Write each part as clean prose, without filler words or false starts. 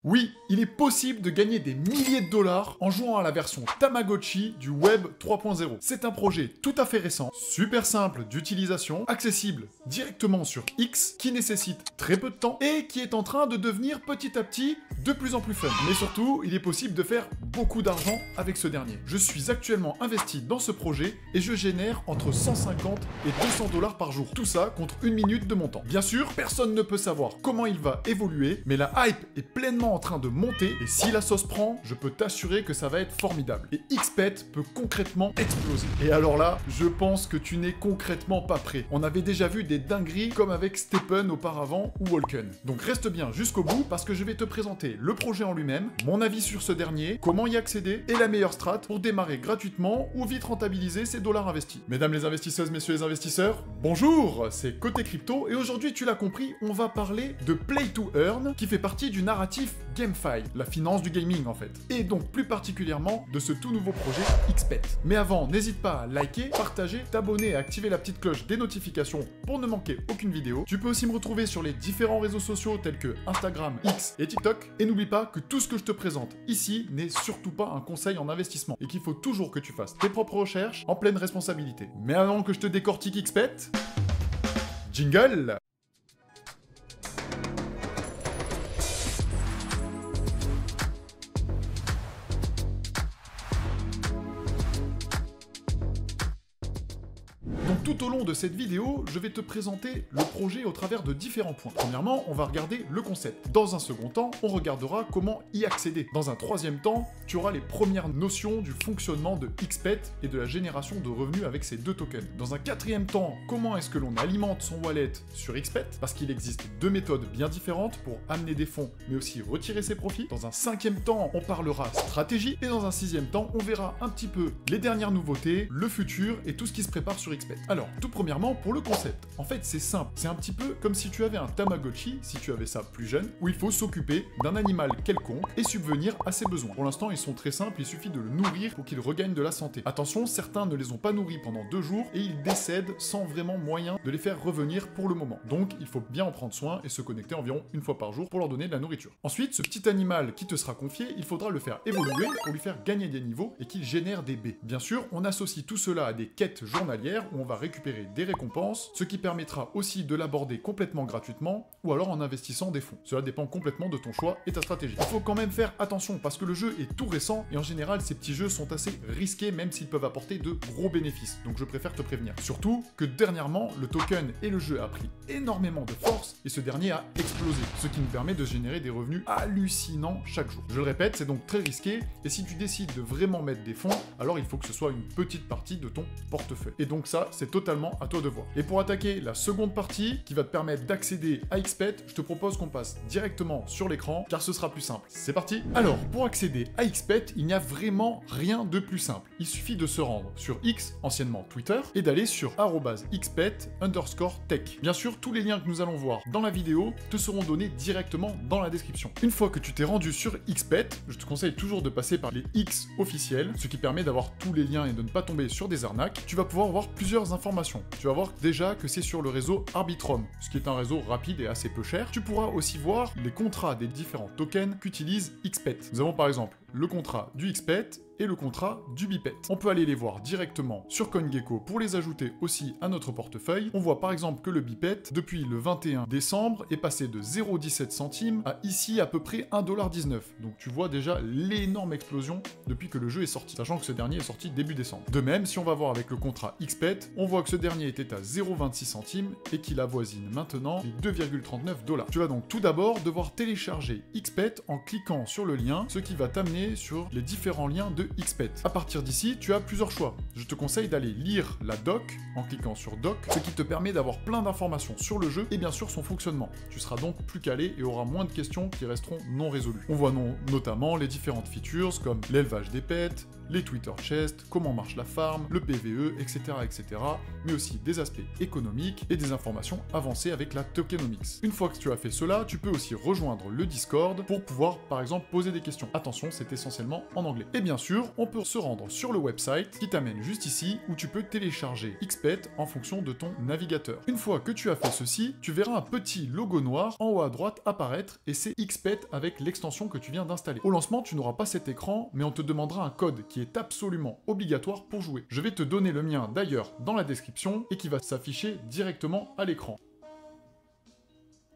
Oui, il est possible de gagner des milliers de dollars en jouant à la version Tamagotchi du Web 3.0. C'est un projet tout à fait récent, super simple d'utilisation, accessible directement sur X, qui nécessite très peu de temps et qui est en train de devenir petit à petit de plus en plus fun. Mais surtout, il est possible de faire beaucoup d'argent avec ce dernier. Je suis actuellement investi dans ce projet et je génère entre 150 et 200 dollars par jour. Tout ça contre 1 minute de mon temps. Bien sûr, personne ne peut savoir comment il va évoluer, mais la hype est pleinement en train de monter et si la sauce prend, je peux t'assurer que ça va être formidable. Et Xpet peut concrètement exploser. Et alors là, je pense que tu n'es concrètement pas prêt. On avait déjà vu des dingueries comme avec Stephen auparavant ou Walken. Donc reste bien jusqu'au bout parce que je vais te présenter le projet en lui-même, mon avis sur ce dernier, comment y accéder et la meilleure strat pour démarrer gratuitement ou vite rentabiliser ses dollars investis. Mesdames les investisseuses, messieurs les investisseurs, bonjour, c'est Côté Crypto et aujourd'hui tu l'as compris, on va parler de Play to Earn qui fait partie du narratif GameFi, la finance du gaming en fait, et donc plus particulièrement de ce tout nouveau projet Xpet. Mais avant, n'hésite pas à liker, partager, t'abonner et activer la petite cloche des notifications pour ne manquer aucune vidéo. Tu peux aussi me retrouver sur les différents réseaux sociaux tels que Instagram, X et TikTok. Et n'oublie pas que tout ce que je te présente ici n'est surtout pas un conseil en investissement et qu'il faut toujours que tu fasses tes propres recherches en pleine responsabilité. Mais avant que je te décortique Xpet, jingle! Donc tout au long de cette vidéo, je vais te présenter le projet au travers de différents points. Premièrement, on va regarder le concept. Dans un second temps, on regardera comment y accéder. Dans un troisième temps, tu auras les premières notions du fonctionnement de Xpet et de la génération de revenus avec ces deux tokens. Dans un quatrième temps, comment est-ce que l'on alimente son wallet sur Xpet, parce qu'il existe deux méthodes bien différentes pour amener des fonds, mais aussi retirer ses profits. Dans un cinquième temps, on parlera stratégie. Et dans un sixième temps, on verra un petit peu les dernières nouveautés, le futur et tout ce qui se prépare sur Xpet. Alors, tout premièrement, pour le concept. En fait, c'est simple. C'est un petit peu comme si tu avais un Tamagotchi, si tu avais ça plus jeune, où il faut s'occuper d'un animal quelconque et subvenir à ses besoins. Pour l'instant, ils sont très simples, il suffit de le nourrir pour qu'il regagne de la santé. Attention, certains ne les ont pas nourris pendant 2 jours et ils décèdent sans vraiment moyen de les faire revenir pour le moment. Donc, il faut bien en prendre soin et se connecter environ 1 fois par jour pour leur donner de la nourriture. Ensuite, ce petit animal qui te sera confié, il faudra le faire évoluer pour lui faire gagner des niveaux et qu'il génère des baies. Bien sûr, on associe tout cela à des quêtes journalières où on va récupérer des récompenses, ce qui permettra aussi de l'aborder complètement gratuitement ou alors en investissant des fonds. Cela dépend complètement de ton choix et ta stratégie. Il faut quand même faire attention parce que le jeu est tout récent et en général ces petits jeux sont assez risqués même s'ils peuvent apporter de gros bénéfices. Donc je préfère te prévenir. Surtout que dernièrement, le token et le jeu a pris énormément de force et ce dernier a explosé, ce qui nous permet de générer des revenus hallucinants chaque jour. Je le répète, c'est donc très risqué et si tu décides de vraiment mettre des fonds, alors il faut que ce soit une petite partie de ton portefeuille. Et donc ça, c'est totalement à toi de voir. Et pour attaquer la seconde partie, qui va te permettre d'accéder à Xpet, je te propose qu'on passe directement sur l'écran, car ce sera plus simple. C'est parti! Alors, pour accéder à Xpet, il n'y a vraiment rien de plus simple. Il suffit de se rendre sur X, anciennement Twitter, et d'aller sur @xpet_tech. Bien sûr, tous les liens que nous allons voir dans la vidéo te seront donnés directement dans la description. Une fois que tu t'es rendu sur Xpet, je te conseille toujours de passer par les X officiels, ce qui permet d'avoir tous les liens et de ne pas tomber sur des arnaques. Tu vas pouvoir voir plusieurs informations. Tu vas voir déjà que c'est sur le réseau Arbitrum, ce qui est un réseau rapide et assez peu cher. Tu pourras aussi voir les contrats des différents tokens qu'utilise Xpet. Nous avons par exemple le contrat du Xpet et le contrat du Bipet. On peut aller les voir directement sur CoinGecko pour les ajouter aussi à notre portefeuille. On voit par exemple que le Bipet, depuis le 21 décembre, est passé de 0,17 centimes à ici à peu près 1,19 $. Donc tu vois déjà l'énorme explosion depuis que le jeu est sorti, sachant que ce dernier est sorti début décembre. De même, si on va voir avec le contrat Xpet, on voit que ce dernier était à 0,26 centimes et qu'il avoisine maintenant les 2,39 $. Tu vas donc tout d'abord devoir télécharger Xpet en cliquant sur le lien, ce qui va t'amener sur les différents liens de Xpet. À partir d'ici, tu as plusieurs choix. Je te conseille d'aller lire la doc en cliquant sur doc, ce qui te permet d'avoir plein d'informations sur le jeu et bien sûr son fonctionnement. Tu seras donc plus calé et auras moins de questions qui resteront non résolues. On voit notamment les différentes features comme l'élevage des pets, les Twitter chests, comment marche la farm, le PVE, etc., etc., mais aussi des aspects économiques et des informations avancées avec la tokenomics. Une fois que tu as fait cela, tu peux aussi rejoindre le Discord pour pouvoir, par exemple, poser des questions. Attention, c'est essentiellement en anglais. Et bien sûr, on peut se rendre sur le website qui t'amène juste ici, où tu peux télécharger Xpet en fonction de ton navigateur. Une fois que tu as fait ceci, tu verras un petit logo noir en haut à droite apparaître, et c'est Xpet avec l'extension que tu viens d'installer. Au lancement, tu n'auras pas cet écran, mais on te demandera un code qui est absolument obligatoire pour jouer. Je vais te donner le mien d'ailleurs dans la description, et qui va s'afficher directement à l'écran.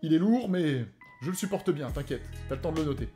Il est lourd, mais je le supporte bien, t'inquiète, t'as le temps de le noter.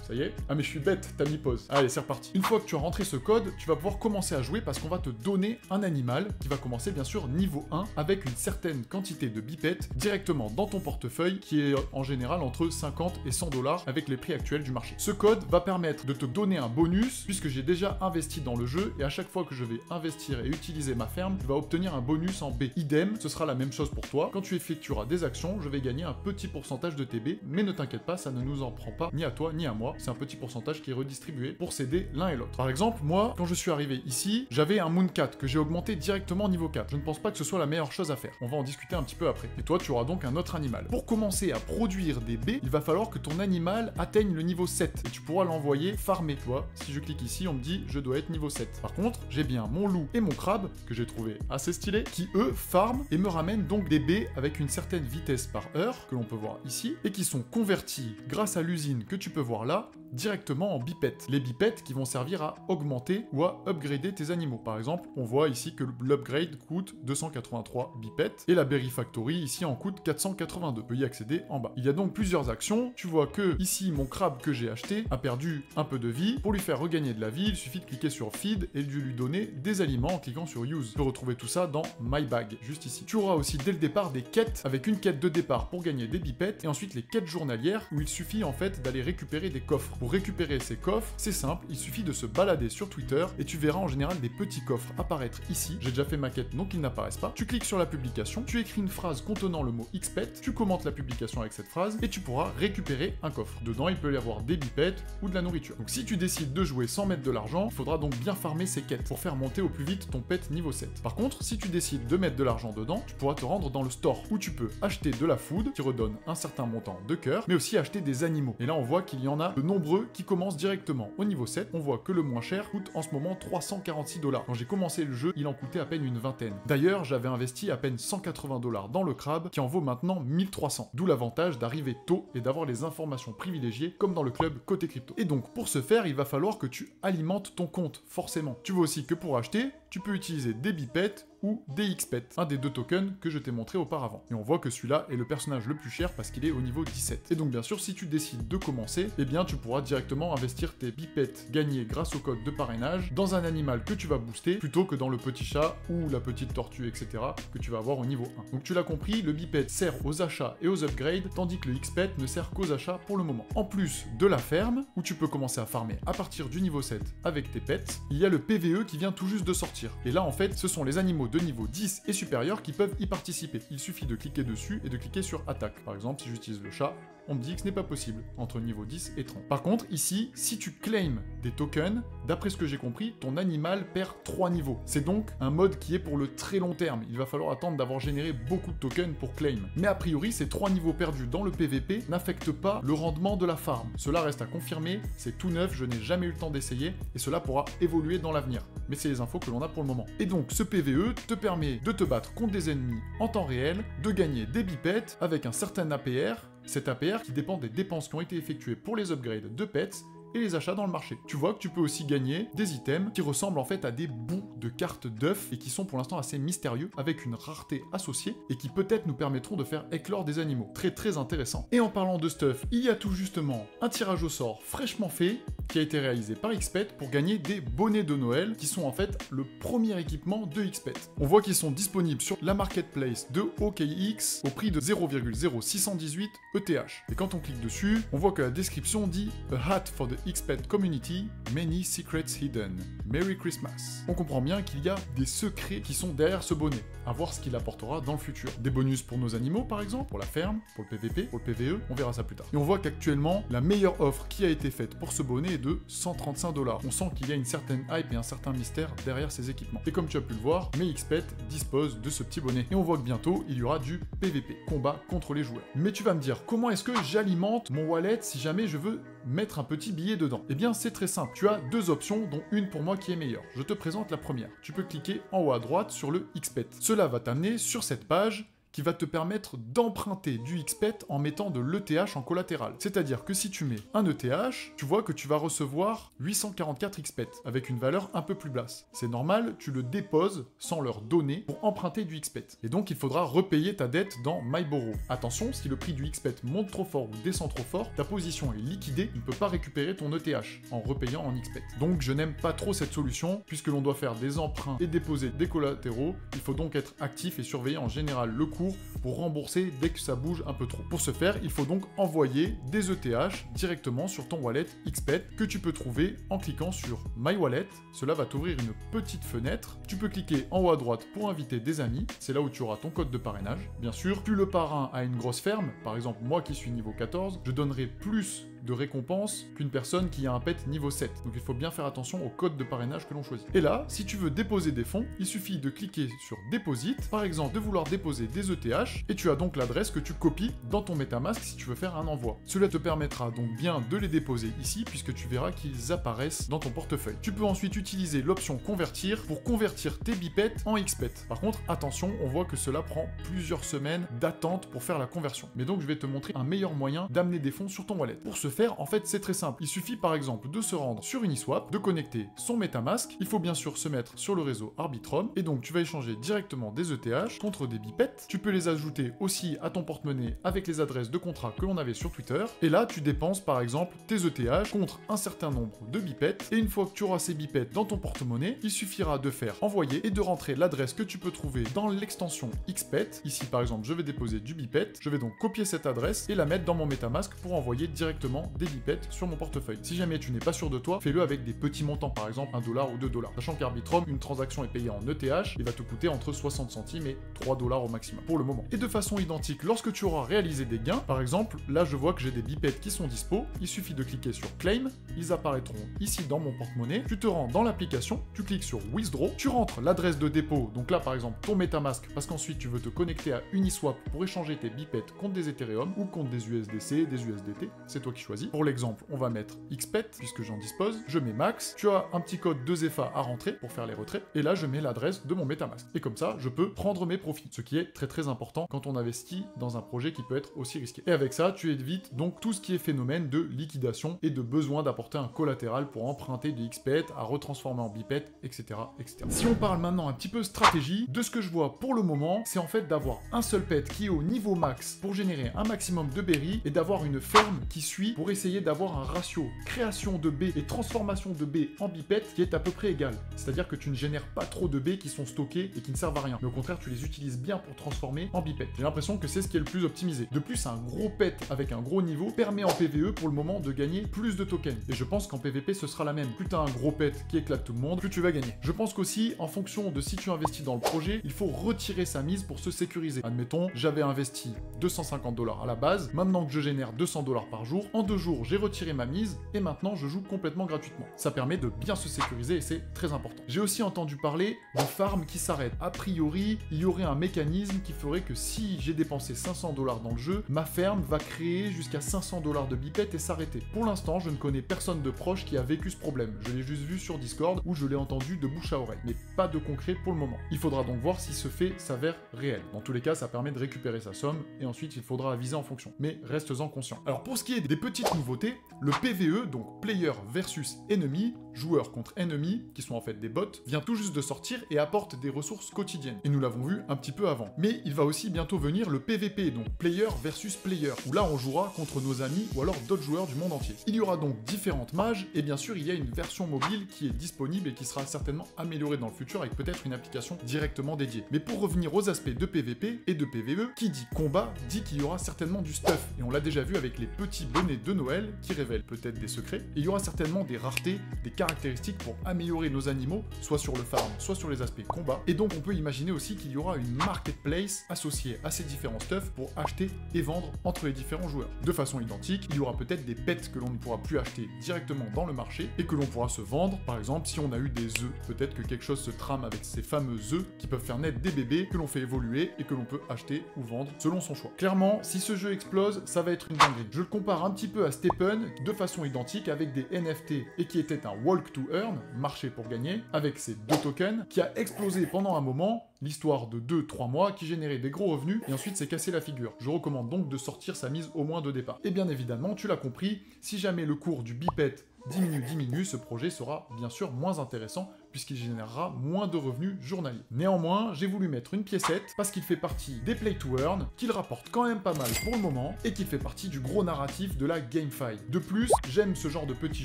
Ça y est? Ah mais je suis bête, t'as mis pause. Allez, c'est reparti. Une fois que tu as rentré ce code, tu vas pouvoir commencer à jouer parce qu'on va te donner un animal qui va commencer bien sûr niveau 1 avec une certaine quantité de bipettes directement dans ton portefeuille qui est en général entre 50 et 100 $ avec les prix actuels du marché. Ce code va permettre de te donner un bonus puisque j'ai déjà investi dans le jeu et à chaque fois que je vais investir et utiliser ma ferme, tu vas obtenir un bonus en B. Idem, ce sera la même chose pour toi. Quand tu effectueras des actions, je vais gagner un petit pourcentage de TB, mais ne t'inquiète pas, ça ne nous en prend pas ni à toi ni à moi. C'est un petit pourcentage qui est redistribué pour s'aider l'un et l'autre. Par exemple, moi, quand je suis arrivé ici, j'avais un Mooncat que j'ai augmenté directement niveau 4. Je ne pense pas que ce soit la meilleure chose à faire. On va en discuter un petit peu après. Et toi, tu auras donc un autre animal. Pour commencer à produire des baies, il va falloir que ton animal atteigne le niveau 7. Et tu pourras l'envoyer farmer. Tu vois, si je clique ici, on me dit je dois être niveau 7. Par contre, j'ai bien mon loup et mon crabe, que j'ai trouvé assez stylé, qui eux farment et me ramènent donc des baies avec une certaine vitesse par heure, que l'on peut voir ici, et qui sont convertis grâce à l'usine que tu peux voir là, directement en bipettes. Les bipettes qui vont servir à augmenter ou à upgrader tes animaux. Par exemple, on voit ici que l'upgrade coûte 283 bipettes et la Berry Factory ici en coûte 482. Tu peux y accéder en bas. Il y a donc plusieurs actions. Tu vois que ici, mon crabe que j'ai acheté a perdu un peu de vie. Pour lui faire regagner de la vie, il suffit de cliquer sur Feed et de lui donner des aliments en cliquant sur Use. Tu peux retrouver tout ça dans My Bag, juste ici. Tu auras aussi dès le départ des quêtes avec une quête de départ pour gagner des bipettes et ensuite les quêtes journalières où il suffit en fait d'aller récupérer des coffres. Pour récupérer ces coffres, c'est simple, il suffit de se balader sur Twitter et tu verras en général des petits coffres apparaître ici. J'ai déjà fait ma quête donc ils n'apparaissent pas. Tu cliques sur la publication, tu écris une phrase contenant le mot Xpet, tu commentes la publication avec cette phrase et tu pourras récupérer un coffre. Dedans, il peut y avoir des bipettes ou de la nourriture. Donc si tu décides de jouer sans mettre de l'argent, il faudra donc bien farmer ces quêtes pour faire monter au plus vite ton pet niveau 7. Par contre, si tu décides de mettre de l'argent dedans, tu pourras te rendre dans le store où tu peux acheter de la food qui redonne un certain montant de cœur, mais aussi acheter des animaux. Et là, on voit qu'il y en a de nombreux qui commencent directement au niveau 7. On voit que le moins cher coûte en ce moment 346 $. Quand j'ai commencé le jeu, il en coûtait à peine une vingtaine. D'ailleurs, j'avais investi à peine 180 $ dans le crabe qui en vaut maintenant 1300. D'où l'avantage d'arriver tôt et d'avoir les informations privilégiées comme dans le club côté crypto. Et donc pour ce faire, il va falloir que tu alimentes ton compte, forcément. Tu vois aussi que pour acheter, tu peux utiliser des bipettes ou des Xpet, un des deux tokens que je t'ai montré auparavant. Et on voit que celui-là est le personnage le plus cher parce qu'il est au niveau 17. Et donc bien sûr, si tu décides de commencer, eh bien tu pourras directement investir tes bipettes gagnés grâce au code de parrainage dans un animal que tu vas booster plutôt que dans le petit chat ou la petite tortue, etc. que tu vas avoir au niveau 1. Donc tu l'as compris, le biped sert aux achats et aux upgrades, tandis que le Xpet ne sert qu'aux achats pour le moment. En plus de la ferme, où tu peux commencer à farmer à partir du niveau 7 avec tes pets, il y a le PVE qui vient tout juste de sortir. Et là en fait, ce sont les animaux de niveau 10 et supérieur qui peuvent y participer. Il suffit de cliquer dessus et de cliquer sur attaque. Par exemple, si j'utilise le chat, on me dit que ce n'est pas possible entre niveau 10 et 30. Par contre, ici, si tu claims des tokens, d'après ce que j'ai compris, ton animal perd 3 niveaux. C'est donc un mode qui est pour le très long terme. Il va falloir attendre d'avoir généré beaucoup de tokens pour claim. Mais a priori, ces 3 niveaux perdus dans le PVP n'affectent pas le rendement de la farm. Cela reste à confirmer, c'est tout neuf, je n'ai jamais eu le temps d'essayer, et cela pourra évoluer dans l'avenir. Mais c'est les infos que l'on a pour le moment. Et donc, ce PVE te permet de te battre contre des ennemis en temps réel, de gagner des bipettes avec un certain APR, cet APR qui dépend des dépenses qui ont été effectuées pour les upgrades de pets et les achats dans le marché. Tu vois que tu peux aussi gagner des items qui ressemblent en fait à des bouts de cartes d'œufs et qui sont pour l'instant assez mystérieux avec une rareté associée et qui peut-être nous permettront de faire éclore des animaux. Très très intéressant. Et en parlant de stuff, il y a tout justement un tirage au sort fraîchement fait qui a été réalisé par Xpet pour gagner des bonnets de Noël qui sont en fait le premier équipement de Xpet. On voit qu'ils sont disponibles sur la marketplace de OKX au prix de 0,0618 ETH. Et quand on clique dessus, on voit que la description dit « A hat for the Xpet community, many secrets hidden. Merry Christmas ». On comprend bien qu'il y a des secrets qui sont derrière ce bonnet, à voir ce qu'il apportera dans le futur. Des bonus pour nos animaux par exemple, pour la ferme, pour le PVP, pour le PVE, on verra ça plus tard. Et on voit qu'actuellement, la meilleure offre qui a été faite pour ce bonnet est de 135 $. On sent qu'il y a une certaine hype et un certain mystère derrière ces équipements. Et comme tu as pu le voir, mes XPet disposent de ce petit bonnet. Et on voit que bientôt, il y aura du PVP, combat contre les joueurs. Mais tu vas me dire, comment est-ce que j'alimente mon wallet si jamais je veux mettre un petit billet dedans? Eh bien, c'est très simple. Tu as deux options, dont une pour moi qui est meilleure. Je te présente la première. Tu peux cliquer en haut à droite sur le XPet. Cela va t'amener sur cette page qui va te permettre d'emprunter du XPet en mettant de l'ETH en collatéral. C'est-à-dire que si tu mets un ETH, tu vois que tu vas recevoir 844 XPet, avec une valeur un peu plus basse. C'est normal, tu le déposes sans leur donner pour emprunter du XPet. Et donc il faudra repayer ta dette dans MyBorrow. Attention, si le prix du XPet monte trop fort ou descend trop fort, ta position est liquidée, tu ne peux pas récupérer ton ETH en repayant en XPet. Donc je n'aime pas trop cette solution, puisque l'on doit faire des emprunts et déposer des collatéraux. Il faut donc être actif et surveiller en général le coût pour rembourser dès que ça bouge un peu trop. Pour ce faire, il faut donc envoyer des ETH directement sur ton wallet XPet que tu peux trouver en cliquant sur My Wallet. Cela va t'ouvrir une petite fenêtre. Tu peux cliquer en haut à droite pour inviter des amis. C'est là où tu auras ton code de parrainage. Bien sûr, plus le parrain a une grosse ferme, par exemple moi qui suis niveau 14, je donnerai plus de récompense qu'une personne qui a un pet niveau 7. Donc il faut bien faire attention au code de parrainage que l'on choisit. Et là, si tu veux déposer des fonds, il suffit de cliquer sur Deposit, par exemple de vouloir déposer des ETH, et tu as donc l'adresse que tu copies dans ton MetaMask si tu veux faire un envoi. Cela te permettra donc bien de les déposer ici, puisque tu verras qu'ils apparaissent dans ton portefeuille. Tu peux ensuite utiliser l'option Convertir pour convertir tes bipets en XPet. Par contre, attention, on voit que cela prend plusieurs semaines d'attente pour faire la conversion. Mais donc je vais te montrer un meilleur moyen d'amener des fonds sur ton wallet. Pour ce faire, en fait, c'est très simple. Il suffit par exemple de se rendre sur Uniswap, de connecter son MetaMask. Il faut bien sûr se mettre sur le réseau Arbitrum, et donc tu vas échanger directement des ETH contre des bipets. Tu peux les ajouter aussi à ton porte-monnaie avec les adresses de contrat que l'on avait sur Twitter. Et là, tu dépenses par exemple tes ETH contre un certain nombre de bipets. Et une fois que tu auras ces bipets dans ton porte-monnaie, il suffira de faire envoyer et de rentrer l'adresse que tu peux trouver dans l'extension XPet. Ici par exemple, je vais déposer du bipet. Je vais donc copier cette adresse et la mettre dans mon MetaMask pour envoyer directement des bipets sur mon portefeuille. Si jamais tu n'es pas sûr de toi, fais-le avec des petits montants, par exemple 1 $ ou 2 $. Sachant qu'Arbitrum, une transaction est payée en ETH, il va te coûter entre 60 centimes et 3 $ au maximum pour le moment. Et de façon identique, lorsque tu auras réalisé des gains, par exemple, là je vois que j'ai des bipets qui sont dispo, il suffit de cliquer sur Claim, ils apparaîtront ici dans mon porte-monnaie, tu te rends dans l'application, tu cliques sur Withdraw, tu rentres l'adresse de dépôt, donc là par exemple ton MetaMask, parce qu'ensuite tu veux te connecter à Uniswap pour échanger tes bipets contre des Ethereum ou contre des USDC, des USDT, c'est toi qui choisis. Pour l'exemple, on va mettre XPet, puisque j'en dispose, je mets max, tu as un petit code 2FA à rentrer pour faire les retraits, et là je mets l'adresse de mon MetaMask. Et comme ça, je peux prendre mes profits, ce qui est très très important quand on investit dans un projet qui peut être aussi risqué. Et avec ça, tu évites donc tout ce qui est phénomène de liquidation et de besoin d'apporter un collatéral pour emprunter du XPet, à retransformer en bipet, etc., etc. Si on parle maintenant un petit peu stratégie, de ce que je vois pour le moment, c'est en fait d'avoir un seul pet qui est au niveau max pour générer un maximum de berry et d'avoir une ferme qui suit pour essayer d'avoir un ratio création de baies et transformation de baies en bipet qui est à peu près égal. C'est-à-dire que tu ne génères pas trop de baies qui sont stockées et qui ne servent à rien. Mais au contraire, tu les utilises bien pour transformer en bipet. J'ai l'impression que c'est ce qui est le plus optimisé. De plus, un gros pet avec un gros niveau permet en PvE pour le moment de gagner plus de tokens. Et je pense qu'en PvP, ce sera la même. Plus tu as un gros pet qui éclate tout le monde, plus tu vas gagner. Je pense qu'aussi, en fonction de si tu investis dans le projet, il faut retirer sa mise pour se sécuriser. Admettons, j'avais investi 250 $ à la base, maintenant que je génère 200 $ par jour, en 2 jours, j'ai retiré ma mise et maintenant je joue complètement gratuitement. Ça permet de bien se sécuriser et c'est très important. J'ai aussi entendu parler de farm qui s'arrête. A priori, il y aurait un mécanisme qui ferait que si j'ai dépensé 500 $ dans le jeu, ma ferme va créer jusqu'à 500 $ de bipet et s'arrêter. Pour l'instant, je ne connais personne de proche qui a vécu ce problème. Je l'ai juste vu sur Discord ou je l'ai entendu de bouche à oreille, mais pas de concret pour le moment. Il faudra donc voir si ce fait s'avère réel. Dans tous les cas, ça permet de récupérer sa somme et ensuite il faudra aviser en fonction. Mais restes-en conscient. Alors pour ce qui est des petites nouveautés, le PvE, donc Player versus Enemy, joueurs contre ennemis, qui sont en fait des bots, vient tout juste de sortir et apporte des ressources quotidiennes. Et nous l'avons vu un petit peu avant. Mais il va aussi bientôt venir le PvP, donc Player versus Player, où là on jouera contre nos amis ou alors d'autres joueurs du monde entier. Il y aura donc différentes mages, et bien sûr il y a une version mobile qui est disponible et qui sera certainement améliorée dans le futur avec peut-être une application directement dédiée. Mais pour revenir aux aspects de PvP et de PvE, qui dit combat dit qu'il y aura certainement du stuff, et on l'a déjà vu avec les petits bonnets de Noël qui révèlent peut-être des secrets, et il y aura certainement des raretés, des caractéristiques pour améliorer nos animaux, soit sur le farm, soit sur les aspects combat. Et donc on peut imaginer aussi qu'il y aura une marketplace associée à ces différents stuffs pour acheter et vendre entre les différents joueurs. De façon identique, il y aura peut-être des pets que l'on ne pourra plus acheter directement dans le marché et que l'on pourra se vendre. Par exemple, si on a eu des œufs, peut-être que quelque chose se trame avec ces fameux œufs qui peuvent faire naître des bébés que l'on fait évoluer et que l'on peut acheter ou vendre selon son choix. Clairement, si ce jeu explose, ça va être une dinguerie. Je le compare un petit peu à Stephen de façon identique avec des NFT et qui était un walk to earn, marché pour gagner, avec ses 2 tokens, qui a explosé pendant un moment, l'histoire de 2-3 mois, qui générait des gros revenus et ensuite s'est cassé la figure. Je recommande donc de sortir sa mise au moins de départ. Et bien évidemment, tu l'as compris, si jamais le cours du biped diminue, ce projet sera bien sûr moins intéressant puisqu'il générera moins de revenus journaliers. Néanmoins, j'ai voulu mettre une piécette parce qu'il fait partie des play to earn, qu'il rapporte quand même pas mal pour le moment et qu'il fait partie du gros narratif de la GameFi. De plus, j'aime ce genre de petit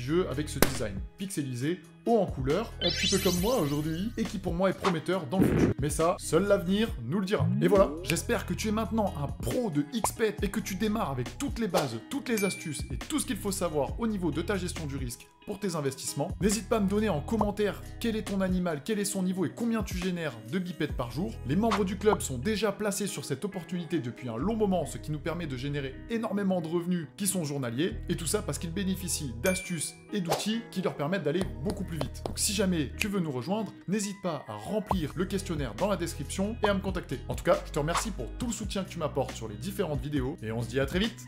jeu avec ce design pixelisé, haut en couleur, un petit peu comme moi aujourd'hui, et qui pour moi est prometteur dans le futur. Mais ça, seul l'avenir nous le dira. Et voilà, j'espère que tu es maintenant un pro de XPET et que tu démarres avec toutes les bases, toutes les astuces et tout ce qu'il faut savoir au niveau de ta gestion du risque pour tes investissements. N'hésite pas à me donner en commentaire quel est ton animal, quel est son niveau et combien tu génères de bipèdes par jour. Les membres du club sont déjà placés sur cette opportunité depuis un long moment, ce qui nous permet de générer énormément de revenus qui sont journaliers, et tout ça parce qu'ils bénéficient d'astuces et d'outils qui leur permettent d'aller beaucoup plus vite. Donc si jamais tu veux nous rejoindre, n'hésite pas à remplir le questionnaire dans la description et à me contacter. En tout cas, je te remercie pour tout le soutien que tu m'apportes sur les différentes vidéos, et on se dit à très vite.